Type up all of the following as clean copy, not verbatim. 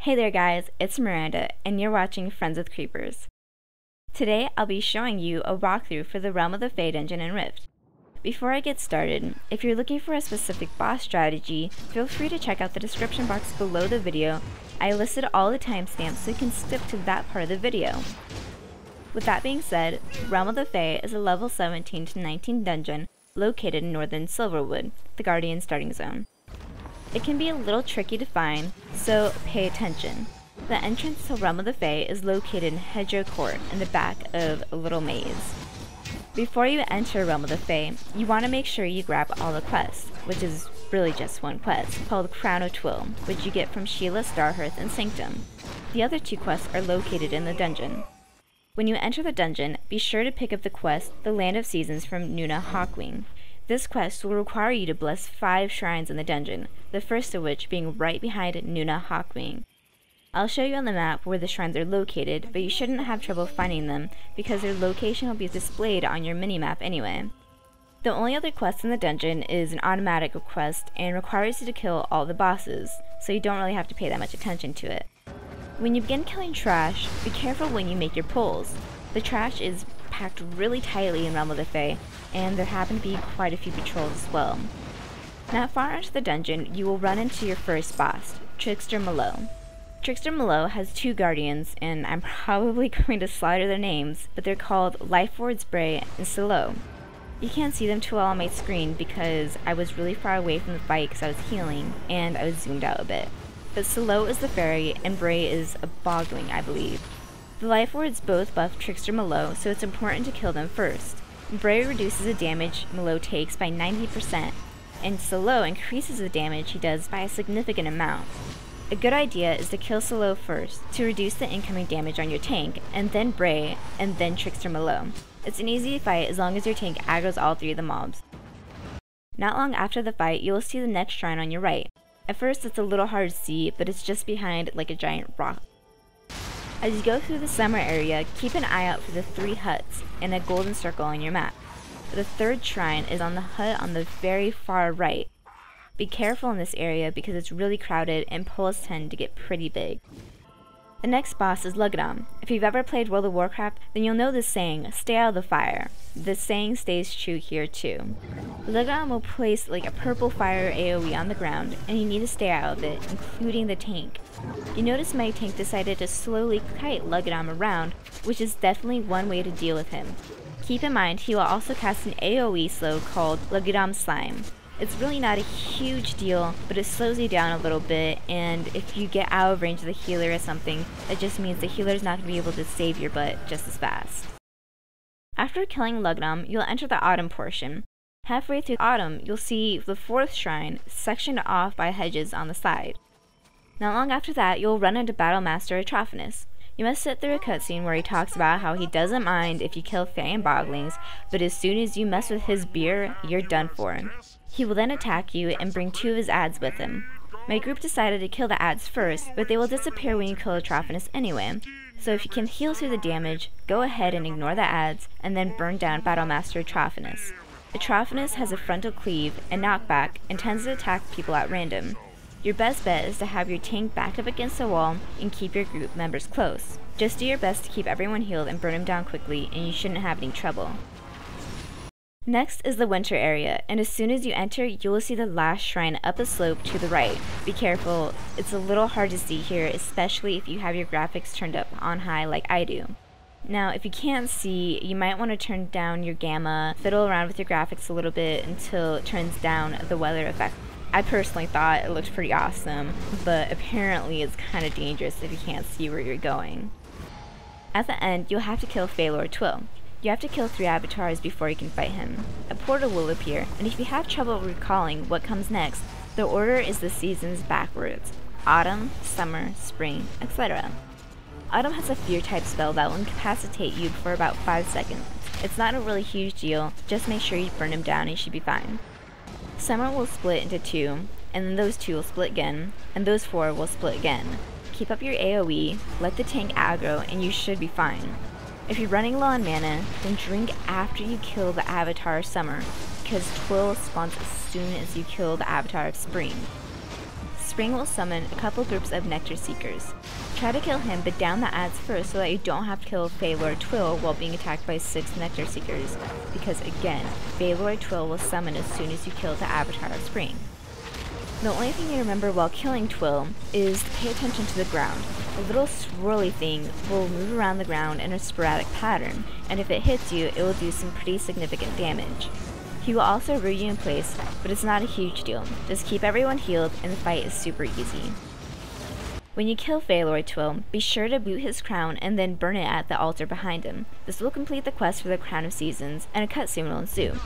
Hey there guys, it's Miranda, and you're watching Friends with Creepers. Today I'll be showing you a walkthrough for the Realm of the Fae dungeon in Rift. Before I get started, if you're looking for a specific boss strategy, feel free to check out the description box below the video. I listed all the timestamps so you can skip to that part of the video. With that being said, Realm of the Fae is a level 17 to 19 dungeon located in northern Silverwood, the Guardian starting zone. It can be a little tricky to find, so pay attention. The entrance to Realm of the Fae is located in Hedgerow Court in the back of a little maze. Before you enter Realm of the Fae, you want to make sure you grab all the quests, which is really just one quest, called Crown of Twyl, which you get from Sheila Starhearth and Sanctum. The other two quests are located in the dungeon. When you enter the dungeon, be sure to pick up the quest, The Land of Seasons from Nuna Hawkwing. This quest will require you to bless 5 shrines in the dungeon, the first of which being right behind Nuna Hawkwing. I'll show you on the map where the shrines are located, but you shouldn't have trouble finding them because their location will be displayed on your minimap anyway. The only other quest in the dungeon is an automatic quest and requires you to kill all the bosses, so you don't really have to pay that much attention to it. When you begin killing trash, be careful when you make your pulls. The trash is packed really tightly in Realm of the Fae, and there happen to be quite a few patrols as well. Not far into the dungeon, you will run into your first boss, Trickster Maelow. Trickster Maelow has 2 guardians, and I'm probably going to slaughter their names, but they're called Lifeward's Bray and Silo. You can't see them too well on my screen because I was really far away from the fight because I was healing, and I was zoomed out a bit. But Silo is the fairy, and Bray is a bogling, I believe. The Lifewards both buff Trickster Maelow, so it's important to kill them first. Bray reduces the damage Maelow takes by 90%, and Silo increases the damage he does by a significant amount. A good idea is to kill Silo first, to reduce the incoming damage on your tank, and then Bray, and then Trickster Maelow. It's an easy fight as long as your tank aggroes all 3 of the mobs. Not long after the fight, you will see the next shrine on your right. At first it's a little hard to see, but it's just behind like a giant rock. As you go through the summer area, keep an eye out for the 3 huts and a golden circle on your map. The 3rd shrine is on the hut on the very far right. Be careful in this area because it's really crowded and pulls tend to get pretty big. The next boss is Luggodhan. If you've ever played World of Warcraft, then you'll know this saying, stay out of the fire. This saying stays true here too. Luggodhan will place like a purple fire AoE on the ground, and you need to stay out of it, including the tank. You notice my tank decided to slowly kite Luggodhan around, which is definitely one way to deal with him. Keep in mind he will also cast an AoE slow called Luggodhan Slime. It's really not a huge deal, but it slows you down a little bit, and if you get out of range of the healer or something, it just means the healer's not going to be able to save your butt just as fast. After killing Luggodhan, you'll enter the autumn portion. Halfway through autumn, you'll see the 4th shrine sectioned off by hedges on the side. Not long after that, you'll run into Battlemaster Atrophinius. You must sit through a cutscene where he talks about how he doesn't mind if you kill Fae and Boglings, but as soon as you mess with his beer, you're done for. He will then attack you and bring 2 of his ads with him. My group decided to kill the ads first, but they will disappear when you kill Atrophinius anyway. So if you can heal through the damage, go ahead and ignore the ads, and then burn down Battlemaster Atrophinius. Atrophinius has a frontal cleave and knockback and tends to attack people at random. Your best bet is to have your tank back up against the wall and keep your group members close. Just do your best to keep everyone healed and burn them down quickly, and you shouldn't have any trouble. Next is the winter area, and as soon as you enter, you will see the last shrine up the slope to the right. Be careful, it's a little hard to see here, especially if you have your graphics turned up on high like I do. Now, if you can't see, you might want to turn down your gamma, fiddle around with your graphics a little bit until it turns down the weather effect. I personally thought it looked pretty awesome, but apparently it's kind of dangerous if you can't see where you're going. At the end, you'll have to kill Faelord Twyl. You have to kill 3 avatars before you can fight him. A portal will appear, and if you have trouble recalling what comes next, the order is the seasons backwards. Autumn, summer, spring, etc. Autumn has a fear type spell that will incapacitate you for about 5 seconds. It's not a really huge deal, just make sure you burn him down and you should be fine. Summer will split into 2, and then those 2 will split again, and those 4 will split again. Keep up your AoE, let the tank aggro, and you should be fine. If you're running low on mana, then drink after you kill the avatar of summer, because Twyl spawns as soon as you kill the avatar of spring. Spring will summon a couple groups of Nectar Seekers. Try to kill him, but down the ads first so that you don't have to kill Faelor Twyl while being attacked by 6 Nectar Seekers, because again, Faelor Twyl will summon as soon as you kill the Avatar of Spring. The only thing you remember while killing Twyl is to pay attention to the ground. The little swirly thing will move around the ground in a sporadic pattern, and if it hits you, it will do some pretty significant damage. He will also root you in place, but it's not a huge deal. Just keep everyone healed and the fight is super easy. When you kill Faelor Twyl, be sure to boot his crown and then burn it at the altar behind him. This will complete the quest for the Crown of Seasons, and a cutscene will ensue.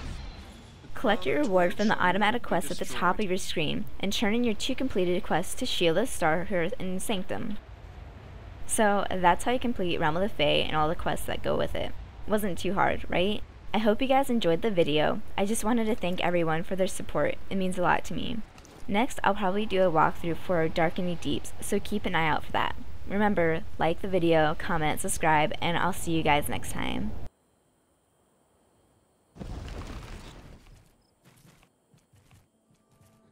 Collect your reward from the automatic quest at the top of your screen, and turn in your 2 completed quests to Sheila, Starhearth, and Sanctum. So that's how you complete Realm of the Fae and all the quests that go with it. Wasn't too hard, right? I hope you guys enjoyed the video. I just wanted to thank everyone for their support. It means a lot to me. Next, I'll probably do a walkthrough for Darkening Deeps, so keep an eye out for that. Remember, like the video, comment, subscribe, and I'll see you guys next time.